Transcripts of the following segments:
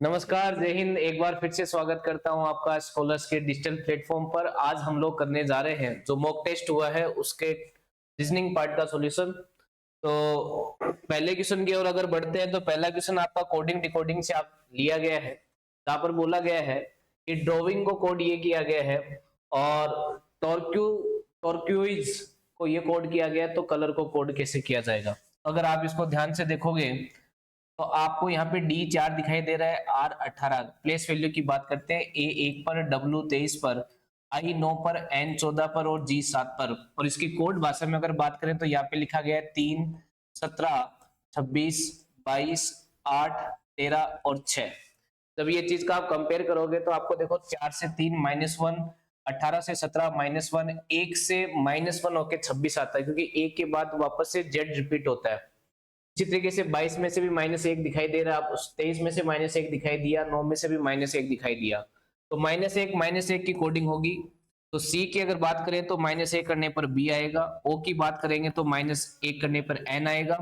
नमस्कार, जय हिंद। एक बार फिर से स्वागत करता हूं आपका स्कॉलर्स के डिजिटल प्लेटफॉर्म पर। आज हम लोग करने जा रहे हैं जो मॉक टेस्ट हुआ है उसके रीजनिंग पार्ट का सॉल्यूशन। तो पहले क्वेश्चन की ओर अगर बढ़ते हैं तो पहला क्वेश्चन आपका कोडिंग डिकोडिंग से आप लिया गया है, जहां पर बोला गया है कि ड्राइंग को कोड ये किया गया है और टॉर्क्यूइज को ये कोड किया गया है, तो कलर को कोड कैसे किया जाएगा। अगर आप इसको ध्यान से देखोगे तो आपको यहाँ पे D4 दिखाई दे रहा है, R18 प्लेस वैल्यू की बात करते हैं, A1 पर, W23 पर, I9 पर, N14 पर और G7 पर। और इसकी कोड भाषा में अगर बात करें तो यहाँ पे लिखा गया है 3, 17, 26, 22, 8, 13 और 6। जब ये चीज का आप कंपेयर करोगे तो आपको देखो 4 से 3 -1, 18 से 17 -1, 1 से -1 होके 26 आता है, क्योंकि एक के बाद वापस से Z रिपीट होता है। इसी तरीके से 22 में से भी -1 दिखाई दे रहा है, 23 में से -1 दिखाई दिया, 9 में से भी -1 दिखाई दिया। तो -1 की कोडिंग होगी। तो सी की अगर बात करें तो -1 करने पर बी आएगा, ओ की बात करेंगे तो -1 करने पर एन आएगा,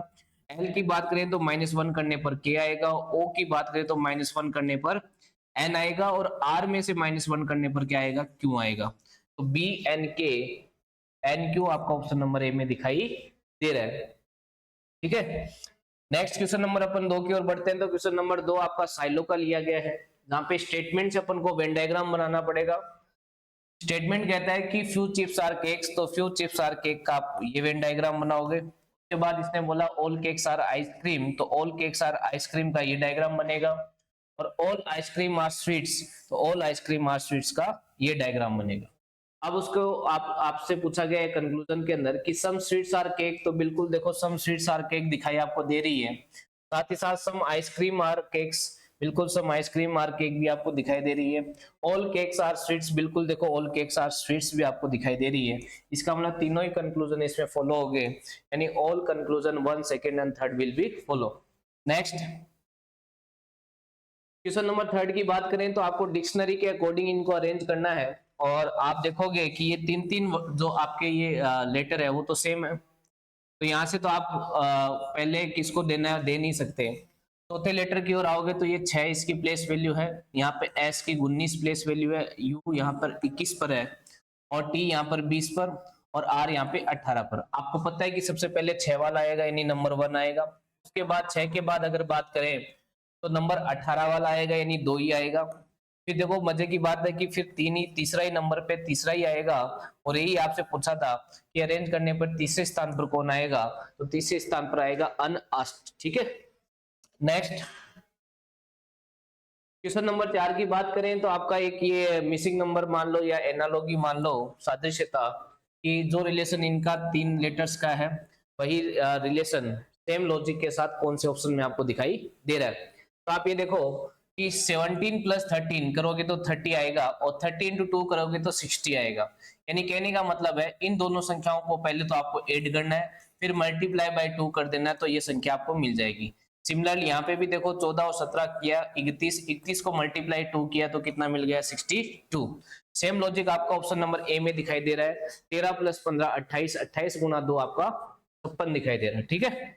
एल की बात करें तो -1 करने पर के आएगा, ओ की बात करें तो -1 करने पर एन आएगा और आर में से -1 करने पर क्या आएगा, क्यू आएगा। तो बी एन के एन क्यू आपका ऑप्शन नंबर ए में दिखाई दे रहा है। ठीक है, नेक्स्ट क्वेश्चन नंबर अपन 2 की ओर बढ़ते हैं। तो क्वेश्चन नंबर 2 आपका साइलो का लिया गया है, जहां पे स्टेटमेंट से अपन को वेन डायग्राम बनाना पड़ेगा। स्टेटमेंट कहता है कि फ्यू चिप्स आर केक्स, तो फ्यू चिप्स आर केक का आप ये वेन डायग्राम बनाओगे। उसके बाद इसने बोला ऑल केक्स आर आइसक्रीम, तो ऑल केक्स आर आइसक्रीम का ये डायग्राम बनेगा। और ऑल आइसक्रीम आर स्वीट्स, तो ऑल आइसक्रीम आर स्वीट्स का ये डायग्राम बनेगा। अब उसको आपसे पूछा गया है कंक्लूजन के अंदर कि सम स्वीट्स आर केक, तो बिल्कुल देखो सम स्वीट्स आर केक दिखाई आपको दे रही है। साथ ही साथ सम आइसक्रीम आर केक्स, बिल्कुल सम आइसक्रीम आर केक भी आपको दिखाई दे रही है। ऑल केक्स आर स्वीट्स, बिल्कुल देखो ऑल केक्स आर स्वीट्स भी आपको दिखाई दे रही है। इसका मतलब तीनों ही कंक्लूजन इसमें फॉलो हो गए, यानी all conclusion 1, 2 and 3 will be follow. Next question number 3 की बात करें तो आपको डिक्शनरी के अकॉर्डिंग इनको अरेंज करना है। और आप देखोगे कि ये तीन तीन जो आपके ये लेटर है वो तो सेम है। तो यहाँ से तो आप पहले किसको देना है दे नहीं सकते। चौथे लेटर की ओर आओगे तो ये 6 इसकी प्लेस वैल्यू है, यहाँ पे एस की 19 प्लेस वैल्यू है, यू यहाँ पर 21 पर है और टी यहाँ पर 20 पर और आर यहाँ पे 18 पर। आपको पता है कि सबसे पहले 6 वाला आएगा, यानी नंबर 1 आएगा। उसके बाद 6 के बाद अगर बात करें तो नंबर 18 वाला आएगा, यानी 2 ही आएगा। फिर देखो मजे की बात है कि फिर तीसरा ही नंबर पे तीसरा ही आएगा। और यही आपसे पूछा था कि अरेंज करने पर तीसरे स्थान पर कौन आएगा, तो तीसरे स्थान पर आएगा अनआस्क्ड। ठीक है, नेक्स्ट क्वेश्चन नंबर 4 की बात करें तो आपका एक ये मिसिंग नंबर मान लो या एनालॉगी मान लो, सादृश्यता, कि जो रिलेशन इनका 3 लेटर्स का है वही रिलेशन सेम लॉजिक के साथ कौन से ऑप्शन में आपको दिखाई दे रहा है। तो आप ये देखो कि 17 + 13 करोगे तो 30 आएगा और 30 × 2 करोगे तो 60 आएगा। यानी कहने का मतलब है इन दोनों संख्याओं को पहले तो आपको ऐड करना है, फिर मल्टीप्लाई बाय 2 कर देना है, तो ये संख्या आपको मिल जाएगी। सिमिलरली यहाँ पे भी देखो 14 और 17 किया, 31 को मल्टीप्लाई 2 किया तो कितना मिल गया, 62। सेम लॉजिक आपका ऑप्शन नंबर ए में दिखाई दे रहा है। 13 + 15 28, 28 × 2 आपका 56 दिखाई दे रहा है। ठीक है,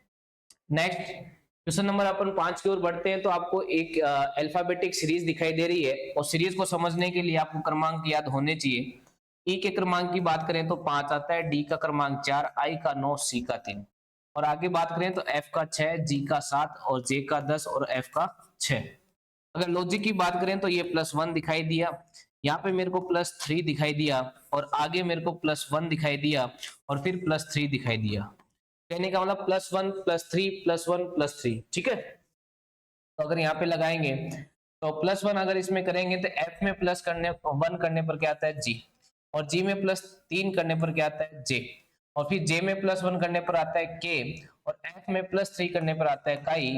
नेक्स्ट क्वेश्चन नंबर अपन 5 की ओर बढ़ते हैं। तो आपको एक अल्फाबेटिक सीरीज दिखाई दे रही है और सीरीज को समझने के लिए आपको क्रमांक याद होने चाहिए। ई के क्रमांक की बात करें तो 5 आता है, डी का क्रमांक 4, आई का 9, सी का 3। और आगे बात करें तो एफ का 6, जी का 7 और जे का 10 और एफ का 6। अगर लॉजिक की बात करें तो ये +1 दिखाई दिया, यहाँ पे मेरे को +3 दिखाई दिया और आगे मेरे को +1 दिखाई दिया और फिर +3 दिखाई दिया। कहने का मतलब +1 +3 +1 +3। ठीक है, तो अगर यहाँ पे लगाएंगे तो +1 अगर इसमें करेंगे तो एफ में +1 करने पर क्या आता है, जी, और जी में +3 करने पर क्या आता है, जे, और फिर जे में +1 करने पर आता है के, और एफ में +3 करने पर आता है काई।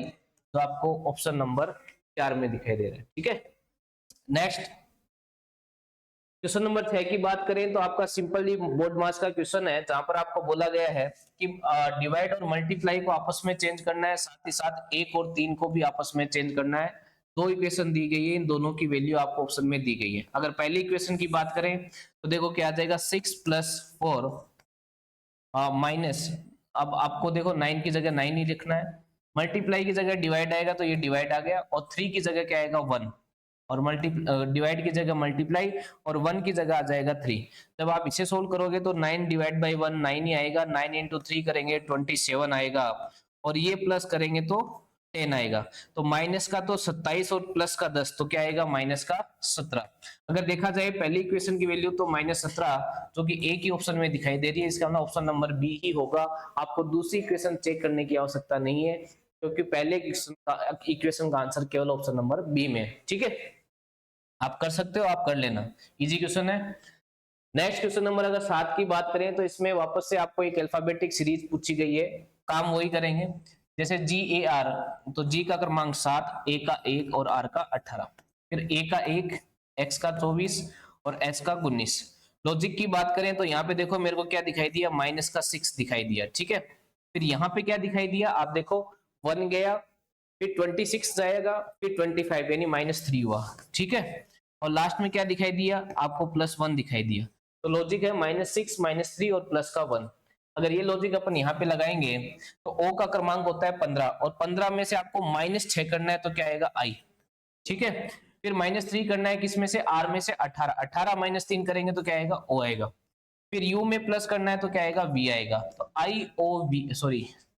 तो आपको ऑप्शन नंबर 4 में दिखाई दे रहा है। ठीक है, नेक्स्ट क्वेश्चन नंबर 6 की बात करें तो आपका सिंपली बोर्ड मास का क्वेश्चन है, जहां पर आपको बोला गया है कि डिवाइड और मल्टीप्लाई को आपस में चेंज करना है, साथ ही साथ 1 और 3 को भी आपस में चेंज करना है। दो इक्वेशन दी गई है, इन दोनों की वैल्यू आपको ऑप्शन में दी गई है। अगर पहली इक्वेशन की बात करें तो देखो क्या आ जाएगा, 6 + 4 माइनस, अब आपको देखो 9 की जगह 9 ही लिखना है, मल्टीप्लाई की जगह डिवाइड आएगा तो ये डिवाइड आ गया, और 3 की जगह क्या आएगा 1, और डिवाइड की जगह मल्टीप्लाई, और 1 की जगह आ जाएगा 3। जब आप इसे सोल्व करोगे तो 9 डिवाइड बाई 1 9 ही आएगा, 9 इंटू 3 करेंगे 27 आएगा, और ये प्लस करेंगे तो 10 आएगा। तो माइनस का तो 27 और प्लस का 10, तो क्या आएगा माइनस का 17। अगर देखा जाए पहली इक्वेशन की वैल्यू तो -17 जो कि एक ही ऑप्शन में दिखाई दे रही है, इसका मतलब ऑप्शन नंबर बी ही होगा। आपको दूसरी इक्वेशन चेक करने की आवश्यकता नहीं है, क्योंकि पहले इक्वेशन का आंसर केवल ऑप्शन नंबर बी में है। ठीक है, आप कर सकते हो, आप कर लेना, इजी क्वेश्चन है। नेक्स्ट क्वेश्चन नंबर अगर 7 की बात करें तो इसमें वापस से आपको एक अल्फाबेटिक सीरीज पूछी गई है, काम वही करेंगे जैसे GAR, तो G का क्रमांक 7, A का 1 और R का 18, फिर A का 1, X का 24 और S का 19। लॉजिक की बात करें तो यहाँ पे देखो मेरे को क्या दिखाई दिया, माइनस का 6 दिखाई दिया। ठीक है, फिर यहाँ पे क्या दिखाई दिया, आप देखो 1 गया, फिर 26 जाएगा, फिर 25 यानी -3 हुआ। ठीक है, और लास्ट में क्या दिखाई दिया आपको, +1 दिखाई दिया। तो लॉजिक है -6 -3 और प्लस का 1। अगर ये लॉजिक अपन यहाँ पे लगाएंगे तो O का क्रमांक होता है 15, और 15 में से आपको -6 करना है तो क्या आएगा I। ठीक है, फिर -3 करना है किसमें से, R में से 18, 18 -3 करेंगे तो क्या आएगा O आएगा। फिर U में प्लस करना है तो क्या आएगा V आएगा। तो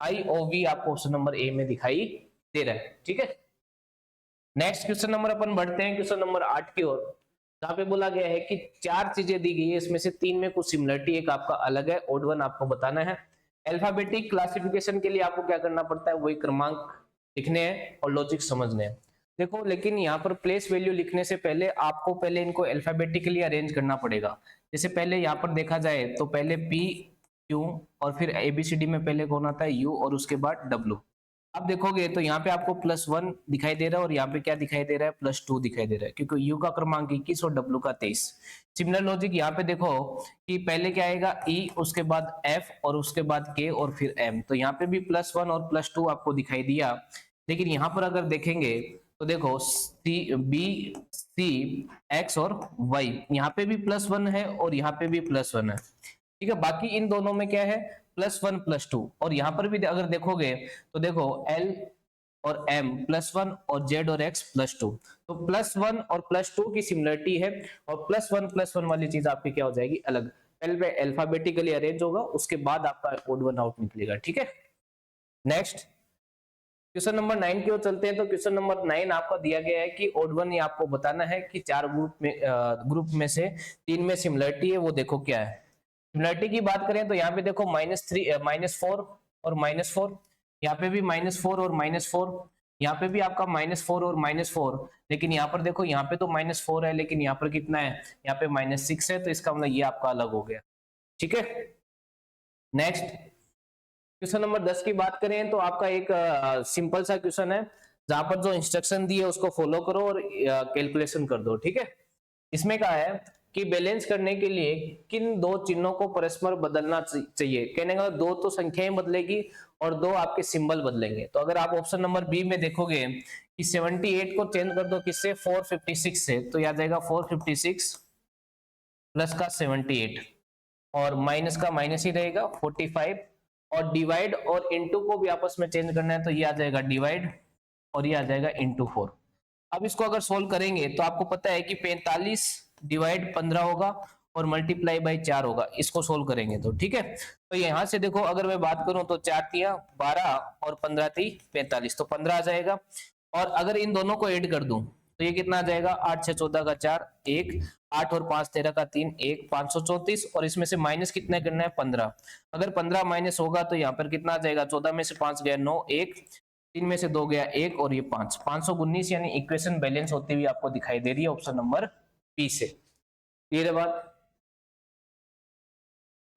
IOV आपको ऑप्शन नंबर ए में दिखाई दे रहा है। ठीक है, नेक्स्ट क्वेश्चन नंबर अपन बढ़ते हैं क्वेश्चन नंबर 8 की ओर, जहां पे बोला गया है कि 4 चीजें दी गई है, इसमें से 3 में कुछ सिमिलरिटी, एक आपका अलग है, ओड वन आपको बताना है। अल्फाबेटिक क्लासिफिकेशन के लिए आपको क्या करना पड़ता है, वही क्रमांक लिखने हैं और लॉजिक समझने हैं। देखो लेकिन यहाँ पर प्लेस वैल्यू लिखने से पहले आपको पहले इनको अल्फाबेटिकली अरेंज करना पड़ेगा। जैसे पहले यहाँ पर देखा जाए तो पहले P Q और फिर ABCD में पहले कौन आता है U और उसके बाद W। अब देखोगे तो यहाँ पे आपको +1 दिखाई दे रहा है और यहाँ पे क्या दिखाई दे रहा है, +2 दिखाई दे रहा है, क्योंकि U का क्रमांक 21 और W का 23। सिमिलर लॉजिक यहाँ पे देखो कि पहले क्या आएगा E, उसके बाद F और उसके बाद K और फिर M। तो यहाँ पे भी +1 और +2 आपको दिखाई दिया, लेकिन यहाँ पर अगर देखेंगे तो देखो B C X और Y, यहाँ पे भी +1 है और यहाँ पे भी +1 है। ठीक है, बाकी इन दोनों में क्या है, +1 +2, और यहाँ पर भी अगर देखोगे तो देखो L और M +1 और Z और X +2। तो +1 और +2 की सिमिलरिटी है, और +1 वाली चीज आपकी क्या हो जाएगी, अलग। पहले अल्फाबेटिकली अरेंज होगा, उसके बाद आपका ओड वन आउट निकलेगा। ठीक है, नेक्स्ट क्वेश्चन नंबर 9 की ओर चलते हैं। तो क्वेश्चन नंबर 9 आपको दिया गया है कि ओड वन ये आपको बताना है कि 4 ग्रुप में से 3 में सिमिलरिटी है, वो देखो क्या है। सिमिलरिटी की बात करें तो यहाँ पे देखो -4 और -4, यहाँ पे भी -4 और -4, यहाँ पे भी आपका -4 और -4, लेकिन यहाँ पर देखो यहाँ पे तो -4 है, लेकिन यहाँ पर कितना है, यहाँ पे -6 है, तो इसका मतलब ये आपका अलग हो गया। ठीक है, नेक्स्ट क्वेश्चन नंबर 10 की बात करें तो आपका एक सिंपल सा क्वेश्चन है, जहां पर जो इंस्ट्रक्शन दी है उसको फॉलो करो और कैलकुलेशन कर दो। ठीक है, इसमें कहा है कि बैलेंस करने के लिए किन 2 चिन्हों को परस्पर बदलना चाहिए। कहने का 2 तो संख्याएं बदलेगी और 2 आपके सिंबल बदलेंगे। तो अगर आप ऑप्शन नंबर बी में देखोगे कि 78 को चेंज कर दो किससे, 456 से, तो याद आएगा 456 प्लस का 78 और माइनस का माइनस ही रहेगा 45, और डिवाइड और इनटू को भी आपस में चेंज करना है तो ये आ जाएगा डिवाइड और ये आ जाएगा इनटू 4। अब इसको अगर सोल्व करेंगे तो आपको पता है कि 45 डिवाइड 15 होगा और मल्टीप्लाई बाई 4 होगा, इसको सोल्व करेंगे तो। ठीक है, तो यहां से देखो अगर मैं बात करूं तो 4 तिया 12 और 15 ती 45, तो 15 आ जाएगा। और अगर इन दोनों को ऐड कर दूं तो ये कितना आ जाएगा, 8 6 14 का 4 1, 8 और 5 13 का 3 1, 534, और इसमें से माइनस कितने करना है, 15। अगर 15 माइनस होगा तो यहाँ पर कितना आ जाएगा, 14 में से 5 गया 9, 1 3 में से 2 गया 1 और ये 5, 519, यानी इक्वेशन बैलेंस होती हुई आपको दिखाई दे रही है ऑप्शन नंबर बी से। क्लियर है बात।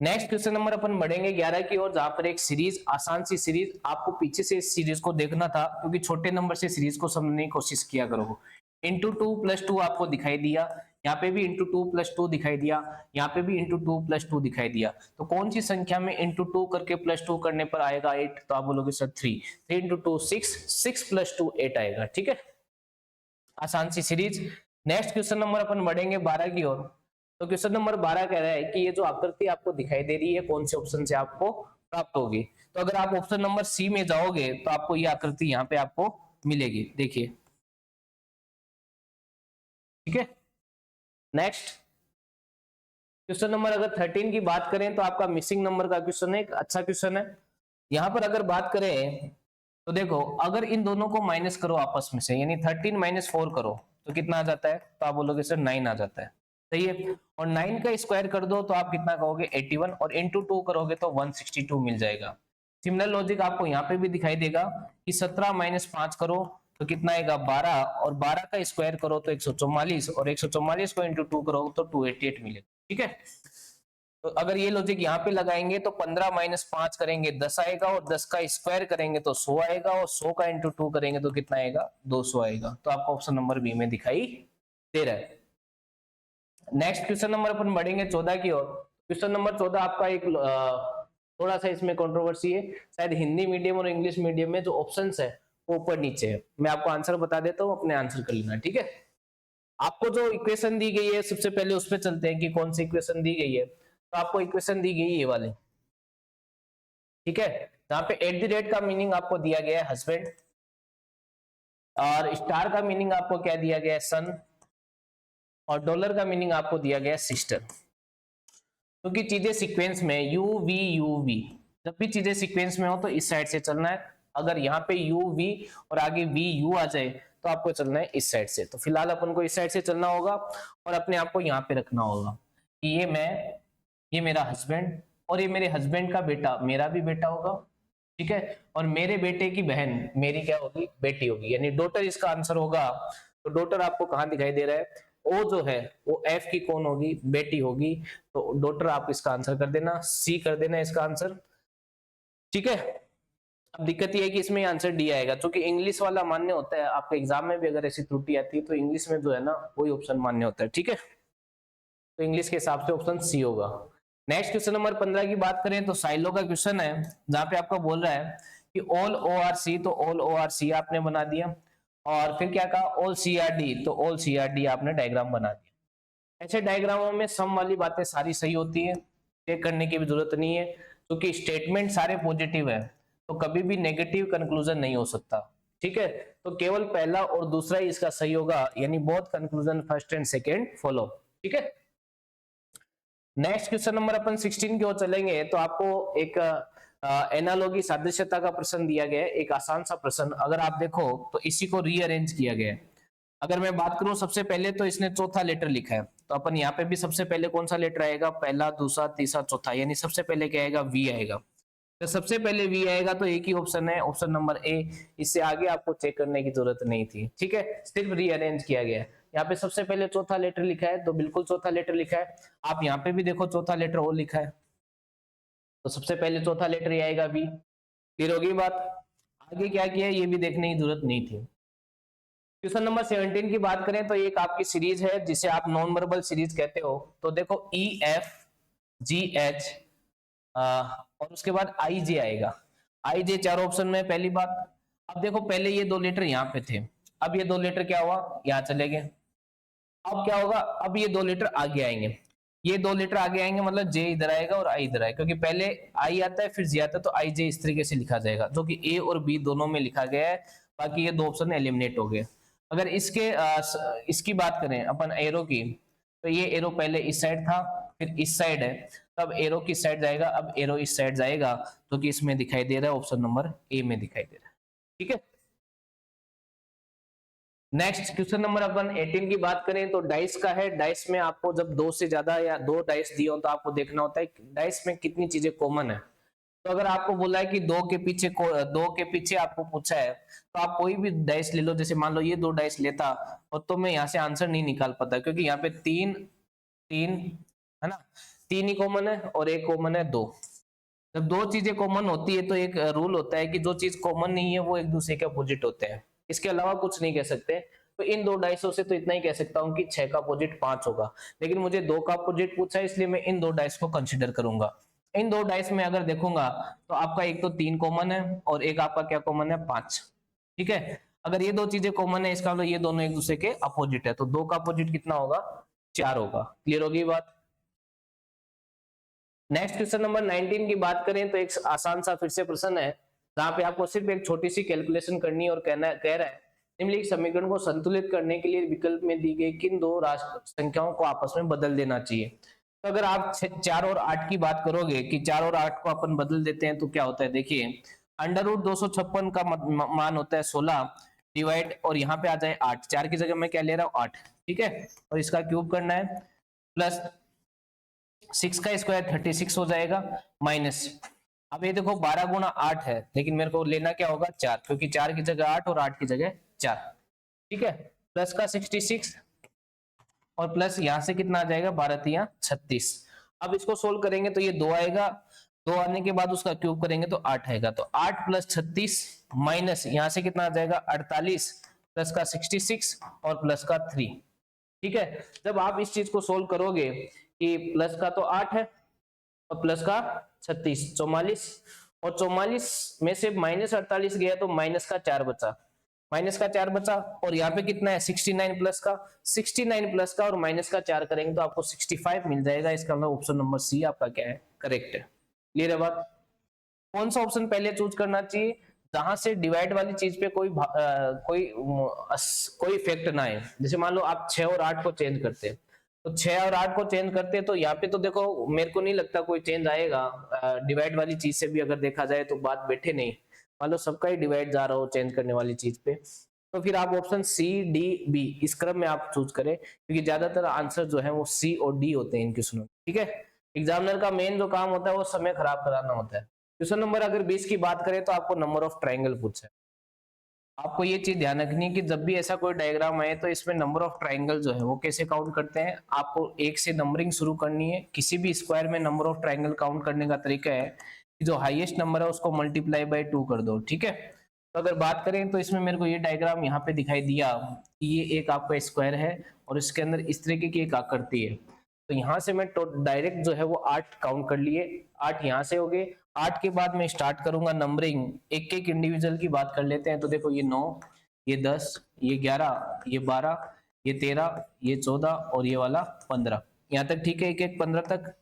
नेक्स्ट क्वेश्चन नंबर अपन बढ़ेंगे 11 की ओर, जहां पर एक सीरीज, आसान सी सीरीज, आपको पीछे से इस सीरीज को देखना था क्योंकि छोटे नंबर से सीरीज को समझने की कोशिश किया करो। इंटू 2 + 2 आपको दिखाई दिया, यहाँ पे भी इंटू 2 + 2 दिखाई दिया, यहाँ पे भी इंटू 2 + 2 दिखाई दिया। तो कौन सी संख्या में इंटू 2 करके +2 करने पर आएगा 8, तो आप बोलोगे सर 3 इंटू 2 6, 6 + 2 8 आएगा। ठीक है, आसान सी सीरीज। नेक्स्ट क्वेश्चन नंबर अपन बढ़ेंगे 12 की ओर। तो क्वेश्चन नंबर 12 कह रहा है कि ये जो आकृति आपको दिखाई दे रही है कौन से ऑप्शन से आपको प्राप्त होगी। तो अगर आप ऑप्शन नंबर सी में जाओगे तो आपको ये आकृति यहाँ पे आपको मिलेगी, देखिए। ठीक है, नेक्स्ट क्वेश्चन नंबर अगर 13 की बात करें तो आपका मिसिंग नंबर का क्वेश्चन है, एक अच्छा क्वेश्चन है। यहां पर अगर बात करें तो देखो, अगर इन दोनों को माइनस करो आपस में से, यानी 13 माइनस 4 करो तो कितना आ जाता है, तो आप बोलोगे सर 9 आ जाता है, सही है। और 9 का स्क्वायर कर दो तो आप कितना कहोगे 81, और इंटू 2 करोगे तो 162 मिल जाएगा। सिमिलर लॉजिक आपको यहाँ पे भी दिखाई देगा कि 17 माइनस 5 करो तो कितना आएगा 12, और 12 का स्क्वायर करो तो 144, और 144 को इंटू 2 करो तो 288 मिलेगा। ठीक है, तो अगर ये लॉजिक यहाँ पे लगाएंगे तो 15 माइनस 5 करेंगे 10 आएगा, और 10 का स्क्वायर करेंगे तो 100 आएगा, और 100 का इंटू 2 करेंगे तो कितना आएगा 200 आएगा। तो आपको ऑप्शन नंबर बी में दिखाई दे रहा है। नेक्स्ट क्वेश्चन नंबर अपन बढ़ेंगे 14 की ओर। क्वेश्चन नंबर 14 आपका एक थोड़ा सा इसमें कंट्रोवर्सी है, शायद हिंदी मीडियम और इंग्लिश मीडियम में जो ऑप्शंस है वो ऊपर नीचे है। मैं आपको आंसर बता देता हूँ, अपने आंसर कर लेना, ठीक है। आपको जो इक्वेशन दी गई है सबसे पहले उस पर चलते हैं कि कौन सी इक्वेशन दी गई है। तो आपको इक्वेशन दी गई ये वाली, ठीक है, जहां पे एट द रेट का मीनिंग आपको दिया गया है हस्बैंड, और स्टार का मीनिंग आपको क्या दिया गया है सन, और डॉलर का मीनिंग आपको दिया गया है सिस्टर। क्योंकि चीजें सीक्वेंस में यू वी, जब भी चीजें सीक्वेंस में हो तो इस साइड से चलना है। अगर यहाँ पे यू वी और आगे वी यू आ जाए तो आपको चलना है इस साइड से। तो फिलहाल अपन को इस साइड से चलना होगा, और अपने आप को यहाँ पे रखना होगा कि ये मैं, ये मेरा हस्बैंड, और ये मेरे हस्बैंड का बेटा मेरा भी बेटा होगा, ठीक है, और मेरे बेटे की बहन मेरी क्या होगी, बेटी होगी, यानी डॉटर इसका आंसर होगा। तो डॉटर आपको कहाँ दिखाई दे रहा है, ओ जो है वो एफ की कौन होगी, बेटी होगी। तो डॉटर आप इसका आंसर कर देना, सी कर देना इसका आंसर, ठीक है। अब दिक्कत ये है कि इसमें आंसर डी आएगा, क्योंकि इंग्लिश वाला मान्य होता है। आपके एग्जाम में भी अगर ऐसी त्रुटि आती है तो इंग्लिश में जो है ना वही ऑप्शन मान्य होता है, ठीक है। तो इंग्लिश के हिसाब से ऑप्शन सी होगा। नेक्स्ट क्वेश्चन नंबर 15 की बात करें तो साइलो का क्वेश्चन है, जहां पे आपको बोल रहा है कि ऑल ओ आर सी, तो ऑल ओ आर सी आपने बना दिया, और फिर क्या कहा ऑल सी आर डी, तो ऑल सी आर डी आपने डायग्राम बना दिया। ऐसे डायग्रामों में सम वाली बातें सारी सही होती है, चेक करने की भी जरूरत नहीं है, क्योंकि स्टेटमेंट सारे पॉजिटिव है तो कभी भी नेगेटिव कंक्लूजन नहीं हो सकता, ठीक है। तो केवल पहला और दूसरा ही इसका सही होगा, यानी both conclusion first and second follow, ठीक है। नेक्स्ट क्वेश्चन नंबर अपन 16 की ओर चलेंगे। तो आपको एक एनालॉगी सादृश्यता का प्रश्न दिया गया है, एक आसान सा प्रश्न। अगर आप देखो तो इसी को रीअरेंज किया गया है। अगर मैं बात करूं सबसे पहले तो इसने चौथा लेटर लिखा है, तो अपन यहाँ पे भी सबसे पहले कौन सा लेटर आएगा, पहला दूसरा तीसरा चौथा, यानी सबसे पहले क्या आएगा वी आएगा। तो सबसे पहले वी आएगा तो एक ही ऑप्शन है, ऑप्शन नंबर ए। इससे आगे आपको चेक करने की जरूरत नहीं थी, ठीक है, सिर्फ रीअरेंज किया गया है। यहाँ पे सबसे पहले चौथा लेटर लिखा है तो बिल्कुल चौथा लेटर लिखा है। आप यहाँ पे भी देखो चौथा लेटर और लिखा है, तो सबसे पहले चौथा लेटर ही आएगा बी। क्लियर होगी बात। आगे क्या किया है ये भी देखने की जरूरत नहीं थी। क्वेश्चन नंबर 17 की बात करें तो एक आपकी सीरीज है जिसे आप नॉन वर्बल सीरीज कहते हो। तो देखो ई एफ जी एच और उसके बाद आई जे आएगा। आई जे चार ऑप्शन में पहली बात। अब देखो पहले ये दो लेटर यहाँ पे थे, अब ये दो लेटर क्या हुआ यहाँ चले गए। अब क्या होगा, अब ये दो लेटर आगे आएंगे, ये दो लेटर आगे आएंगे, मतलब जे इधर आएगा और आई इधर आएगा, क्योंकि पहले आई आता है फिर जे आता है, तो आई जे इस तरीके से लिखा जाएगा, जो कि ए और बी दोनों में लिखा गया है। बाकी ये दो ऑप्शन एलिमिनेट हो गए। अगर इसकी बात करें अपन एरो की, तो ये एरो पहले इस साइड था फिर इस साइड है, तब एरो किस साइड जाएगा, अब एरो इस साइड जाएगा, जो कि इसमें दिखाई दे रहा है ऑप्शन नंबर ए में दिखाई दे रहा है, ठीक है। नेक्स्ट क्वेश्चन नंबर अपन 18 की बात करें तो डाइस का है। डाइस में आपको जब दो से ज्यादा या दो डाइस दिए हो तो आपको देखना होता है डाइस में कितनी चीजें कॉमन है। तो अगर आपको बोला है कि दो के पीछे आपको पूछा है, तो आप कोई भी डाइस ले लो। जैसे मान लो ये दो डाइस लेता और तो मैं यहाँ से आंसर नहीं निकाल पाता, क्योंकि यहाँ पे तीन तीन है ना, तीन ही कॉमन है और एक कॉमन है दो। जब दो चीजें कॉमन होती है तो एक रूल होता है कि जो चीज कॉमन नहीं है वो एक दूसरे के अपोजिट होते हैं, इसके अलावा कुछ नहीं कह सकते। तो इन दो डाइसों से तो इतना ही कह सकता हूं कि 6 का अपोजिट 5 होगा, लेकिन मुझे 2 का अपोजिट पूछा है इसलिए मैं इन दो डाइस को कंसीडर करूंगा। इन दो डाइस में अगर देखूंगा तो आपका एक तो 3 कॉमन है और एक आपका क्या कॉमन है 5, ठीक है। अगर ये दो चीजें कॉमन है इसका मतलब ये दोनों एक दूसरे के अपोजिट है, तो 2 का अपोजिट कितना होगा 4 होगा। क्लियर होगी बात। नेक्स्ट क्वेश्चन नंबर 19 की बात करें तो एक आसान सा फिर से प्रश्न है, जहां पे आपको सिर्फ एक छोटी सी कैलकुलेशन करनी है और कह रहा है निम्नलिखित समीकरण को संतुलित करने के लिए विकल्प में दी गई किन दो संख्याओं को आपस में बदल देना चाहिए। तो अगर आप 4 और 8 की बात करोगे कि 4 और 8 को अपन बदल देते हैं तो क्या होता है, देखिए अंडर रूट 256 का मान होता है 16 डिवाइड, और यहाँ पे आ जाए 8, 4 की जगह मैं क्या ले रहा हूँ 8, ठीक है, और इसका क्यूब करना है, प्लस 6 का स्क्वायर 36 हो जाएगा, माइनस, अब ये देखो 12 गुना 8 है, लेकिन मेरे को लेना क्या होगा 4, क्योंकि 4 की जगह 8 और 8 की जगह 4, ठीक है, प्लस का 66 और प्लस यहां से कितना आ जाएगा 12 36। अब इसको सोल्व करेंगे तो ये 2 आएगा, 2 आने के बाद उसका क्यूब करेंगे तो 8 आएगा, तो 8 प्लस 36 माइनस यहां से कितना आ जाएगा 48 प्लस का 66 और प्लस का 3, ठीक है। जब आप इस चीज को सोल्व करोगे कि प्लस का तो 8 है और प्लस का 36 44, और 44 में से माइनस 48 गया तो माइनस का 4 बचा, और यहाँ पे कितना है 69 प्लस का और माइनस का 4 करेंगे तो आपको 65 मिल जाएगा। इसका मतलब ऑप्शन नंबर सी आपका क्या है, करेक्ट है। क्लियर है बात? कौन सा ऑप्शन पहले चूज करना चाहिए, जहां से डिवाइड वाली चीज पे कोई इफेक्ट ना आए। जैसे मान लो आप 6 और 8 को चेंज करते हैं, तो 6 और 8 को चेंज करते हैं तो यहाँ पे तो देखो मेरे को नहीं लगता कोई चेंज आएगा, डिवाइड वाली चीज से भी अगर देखा जाए तो बात बैठे नहीं, मान लो सबका ही डिवाइड जा रहा हो चेंज करने वाली चीज पे, तो फिर आप ऑप्शन सी डी बी इस क्रम में आप चूज करें, क्योंकि ज्यादातर आंसर जो है वो सी और डी होते हैं इन क्वेश्चनों में, ठीक है। एग्जामिनर का मेन जो काम होता है वो समय खराब कराना होता है। क्वेश्चन नंबर अगर 20 की बात करें तो आपको नंबर ऑफ ट्राइंगल पूछा है। आपको ये चीज ध्यान रखनी है कि जब भी ऐसा कोई डायग्राम आए तो इसमें नंबर ऑफ ट्राइंगल जो है वो कैसे काउंट करते हैं, आपको 1 से नंबरिंग शुरू करनी है। किसी भी स्क्वायर में नंबर ऑफ ट्राइंगल काउंट करने का तरीका है कि जो हाईएस्ट नंबर है उसको मल्टीप्लाई बाय 2 कर दो, ठीक है। तो अगर बात करें तो इसमें मेरे को ये डायग्राम यहाँ पे दिखाई दिया कि ये एक आपका स्क्वायर है और इसके अंदर इस तरीके की एक आकृति है, तो यहाँ से मैं डायरेक्ट जो है वो 8 काउंट कर लिए, 8 यहाँ से हो गए। 8 के बाद मैं स्टार्ट करूंगा नंबरिंग, एक एक इंडिविजुअल की बात कर लेते हैं। तो देखो ये 9, ये 10, ये 11, ये 12, ये 13, ये 14 और ये वाला 15, यहाँ तक ठीक है, एक एक 15 तक।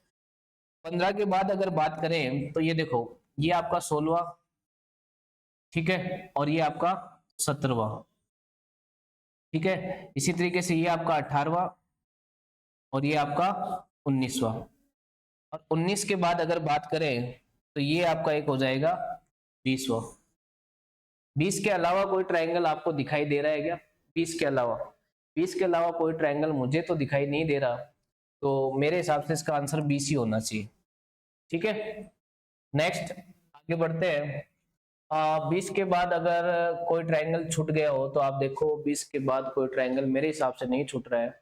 15 के बाद अगर बात करें तो ये देखो ये आपका 16वां, ठीक है, और ये आपका 17वां, ठीक है। इसी तरीके से ये आपका 18वां और ये आपका 19वां, और 19 के बाद अगर बात करें तो ये आपका एक हो जाएगा 20वां। 20 के अलावा कोई ट्रायंगल आपको दिखाई दे रहा है क्या? 20 के अलावा कोई ट्रायंगल मुझे तो दिखाई नहीं दे रहा, तो मेरे हिसाब से इसका आंसर 20 ही होना चाहिए, ठीक है। नेक्स्ट आगे बढ़ते हैं। 20 के बाद अगर कोई ट्रायंगल छूट गया हो तो आप देखो 20 के बाद कोई ट्रायंगल मेरे हिसाब से नहीं छूट रहा है,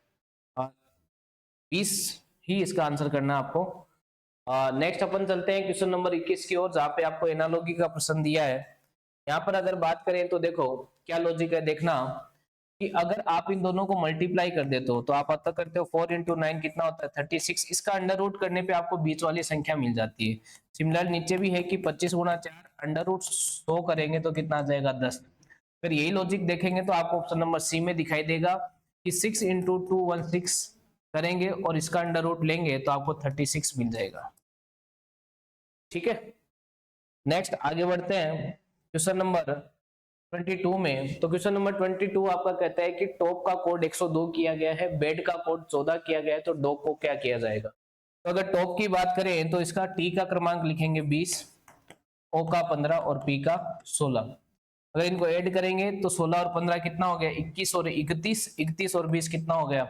20 ही इसका आंसर करना है आपको। नेक्स्ट अपन चलते हैं क्वेश्चन नंबर 21 की ओर, जहां पे आपको एनालॉजी का प्रश्न दिया है। यहाँ पर अगर बात करें तो देखो क्या लॉजिक है, देखना कि अगर आप इन दोनों को मल्टीप्लाई कर देते हो तो आप पता करते हो 4 × 9 कितना होता है 36, इसका अंडर रूट करने पे आपको बीच वाली संख्या मिल जाती है। सिमिलर नीचे भी है कि 25 × 4 अंडर रूट 100 करेंगे तो कितना आ जाएगा 10। फिर यही लॉजिक देखेंगे तो आपको ऑप्शन नंबर सी में दिखाई देगा कि 6 × 2 16 करेंगे और इसका अंडर रूट लेंगे तो आपको 36 मिल जाएगा, ठीक है। नेक्स्ट आगे बढ़ते हैं क्वेश्चन नंबर 22 में। तो क्वेश्चन नंबर 22 आपका कहता है कि टॉप का कोड 102 किया गया है, बेड का कोड 14 किया गया है, तो डॉग को क्या किया जाएगा। तो अगर टॉप की बात करें तो इसका टी का क्रमांक लिखेंगे 20, ओ का 15 और पी का 16। अगर इनको ऐड करेंगे तो 16 और 15 कितना हो गया 21 और 31, 31 और 20 कितना हो गया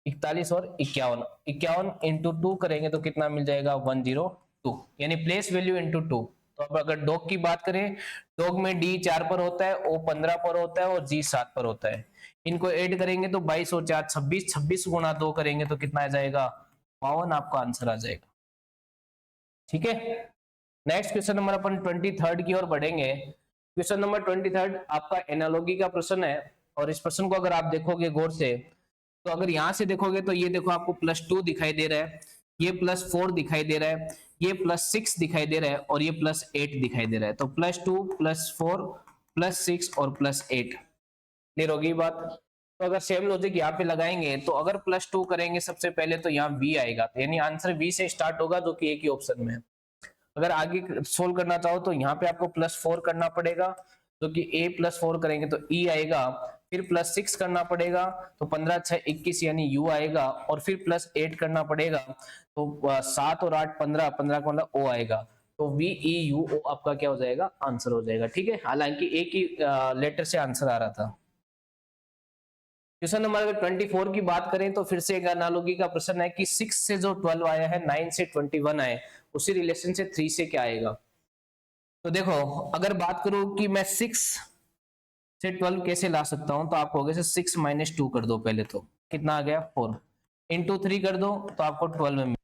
41 और 51, 51 × 2 करेंगे तो कितना मिल जाएगा 102, यानी प्लेस वैल्यू × 2। तो अब अगर डॉग की बात करें, डॉग में डी 4 पर होता है, ओ 15 पर होता है और जी 7 पर होता है। इनको ऐड करेंगे तो 22 और 4 26, 26 × 2 करेंगे तो कितना आ जाएगा 52, आपका आंसर आ जाएगा, ठीक है। नेक्स्ट क्वेश्चन नंबर अपन 23 की ओर बढ़ेंगे। क्वेश्चन नंबर 23 आपका एनालॉजी का प्रश्न है, और इस प्रश्न को अगर आप देखोगे गौर से तो अगर यहां से देखोगे तो ये देखो आपको +2 दिखाई दे रहा है, ये +4 दिखाई दे रहा है, ये +6 दिखाई दे रहा है और ये +8 दिखाई दे रहा है। तो +2 +4 +6 और +8, क्लियर होगी बात। तो अगर सेम लॉजिक यहाँ पे लगाएंगे तो अगर +2 करेंगे सबसे पहले तो यहाँ v आएगा, तो यानी आंसर v से स्टार्ट होगा जो कि एक ही ऑप्शन में है। अगर आगे सोल्व करना चाहो तो यहाँ पे आपको +4 करना पड़ेगा, जो कि a +4 करेंगे तो e आएगा, फिर +6 करना पड़ेगा तो 15 6 21 यानी u आएगा, और फिर +8 करना पड़ेगा तो 7 और 8 15 15 का मतलब o आएगा। तो v e u o आपका क्या हो जाएगा, आंसर हो जाएगा। ठीक है, हालांकि एक ही लेटर से आंसर आ रहा था। क्वेश्चन नंबर 24 की बात करें तो फिर से एक एनालॉजी का प्रश्न है कि 6 से जो 12 आया है, 9 से 21 आए, उसी रिलेशन से 3 से क्या आएगा। तो देखो, अगर बात करूं कि मैं 6 से 12 कैसे ला सकता हूं, तो आपको होगा 6 - 2 कर दो, पहले तो कितना आ गया 4, इंटू 3 कर दो तो आपको 12 में